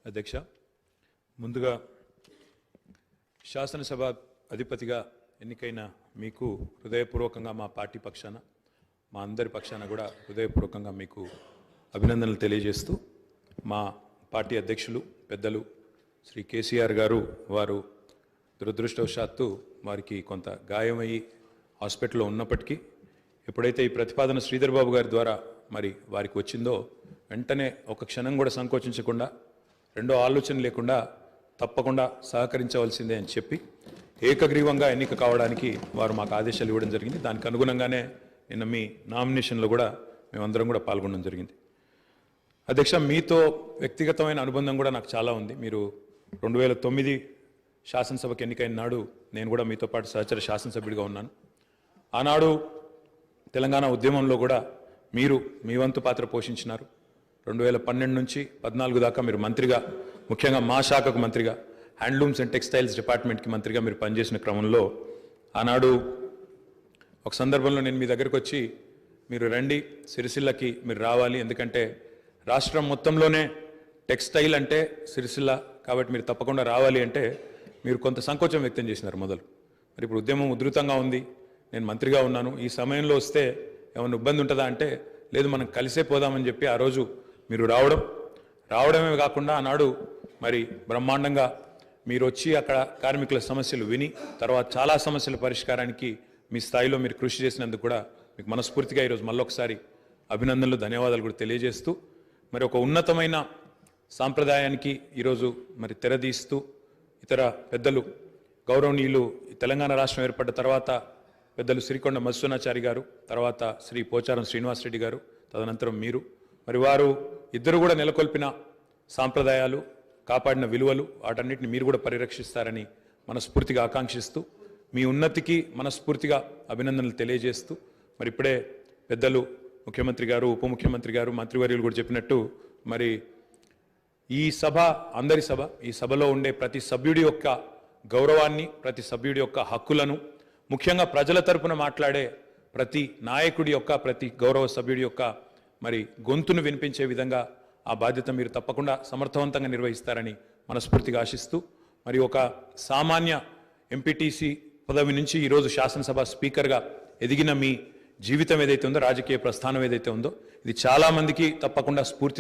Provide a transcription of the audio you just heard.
అధ్యక్ష, ముందుగా శాసనసభ అధిపతిగా ఎన్నికైన మీకు హృదయపూర్వకంగా మా పార్టీ పక్షాన మా అందరి పక్షాన కూడా హృదయపూర్వకంగా మీకు అభినందనలు తెలియజేస్తూ మా పార్టీ అధ్యక్షులు పెద్దలు శ్రీ కేసీఆర్ గారు వారు దురదృష్టవశాత్తు వారికి కొంత గాయమయ్యి హాస్పిటల్లో ఉన్నప్పటికీ ఎప్పుడైతే ఈ ప్రతిపాదన శ్రీధర్ బాబు గారి ద్వారా మరి వారికి వచ్చిందో వెంటనే ఒక క్షణం కూడా సంకోచించకుండా రెండో ఆలోచన లేకుండా తప్పకుండా సహకరించవలసిందే అని చెప్పి ఏకగ్రీవంగా ఎన్నిక కావడానికి వారు మాకు ఆదేశాలు ఇవ్వడం జరిగింది. దానికి అనుగుణంగానే నిన్న మీ నామినేషన్లో కూడా మేమందరం కూడా పాల్గొనడం జరిగింది. అధ్యక్ష, మీతో వ్యక్తిగతమైన అనుబంధం కూడా నాకు చాలా ఉంది. మీరు 2009 శాసనసభకు ఎన్నికైన నాడు నేను కూడా మీతో పాటు సహచర శాసనసభ్యుడిగా ఉన్నాను. ఆనాడు తెలంగాణ ఉద్యమంలో కూడా మీరు మీ వంతు పాత్ర పోషించినారు. 2012 నుంచి 14 దాకా మీరు మంత్రిగా, ముఖ్యంగా మా శాఖకు మంత్రిగా, హ్యాండ్లూమ్స్ అండ్ టెక్స్టైల్స్ డిపార్ట్మెంట్కి మంత్రిగా మీరు పనిచేసిన క్రమంలో ఆనాడు ఒక సందర్భంలో నేను మీ దగ్గరకు వచ్చి మీరు రండి, సిరిసిల్లకి మీరు రావాలి, ఎందుకంటే రాష్ట్రం మొత్తంలోనే టెక్స్టైల్ అంటే సిరిసిల్ల కాబట్టి మీరు తప్పకుండా రావాలి అంటే మీరు కొంత సంకోచం వ్యక్తం చేసినారు మొదలు. మరి ఇప్పుడు ఉద్యమం ఉధృతంగా ఉంది, నేను మంత్రిగా ఉన్నాను, ఈ సమయంలో వస్తే ఏమైనా ఇబ్బంది ఉంటుందా అంటే లేదు, మనం కలిసే పోదామని చెప్పి ఆ రోజు మీరు రావడమే కాకుండా ఆనాడు మరి బ్రహ్మాండంగా మీరు వచ్చి అక్కడ కార్మికుల సమస్యలు విని తర్వాత చాలా సమస్యల పరిష్కారానికి మీ స్థాయిలో మీరు కృషి చేసినందుకు కూడా మీకు మనస్ఫూర్తిగా ఈరోజు మళ్ళొకసారి అభినందనలు, ధన్యవాదాలు కూడా తెలియజేస్తూ మరి ఒక ఉన్నతమైన సాంప్రదాయానికి ఈరోజు మరి తెరదీస్తూ ఇతర పెద్దలు గౌరవనీయులు తెలంగాణ రాష్ట్రం ఏర్పడ్డ తర్వాత పెద్దలు శ్రీకొండ మధుసూదనాచారి గారు, తర్వాత శ్రీ పోచారం శ్రీనివాసరెడ్డి గారు, తదనంతరం మీరు, మరి వారు ఇద్దరు కూడా నెలకొల్పిన సాంప్రదాయాలు, కాపాడిన విలువలు, వాటన్నిటిని మీరు కూడా పరిరక్షిస్తారని మనస్ఫూర్తిగా ఆకాంక్షిస్తూ మీ ఉన్నతికి మనస్ఫూర్తిగా అభినందనలు తెలియజేస్తూ మరి ఇప్పుడే పెద్దలు ముఖ్యమంత్రి గారు, ఉప ముఖ్యమంత్రి గారు, మంత్రివర్యులు కూడా చెప్పినట్టు మరి ఈ సభ అందరి సభ, ఈ సభలో ఉండే ప్రతి సభ్యుడి యొక్క గౌరవాన్ని, ప్రతి సభ్యుడి యొక్క హక్కులను, ముఖ్యంగా ప్రజల తరపున మాట్లాడే ప్రతి నాయకుడి యొక్క, ప్రతి గౌరవ సభ్యుడి యొక్క మరి గొంతును వినిపించే విధంగా ఆ బాధ్యత మీరు తప్పకుండా సమర్థవంతంగా నిర్వహిస్తారని మనస్ఫూర్తిగా ఆశిస్తూ మరి ఒక సామాన్య ఎంపీటీసీ పదవి నుంచి ఈరోజు శాసనసభ స్పీకర్గా ఎదిగిన మీ జీవితం ఏదైతే ఉందో, రాజకీయ ప్రస్థానం ఏదైతే ఉందో, ఇది చాలామందికి తప్పకుండా స్ఫూర్తి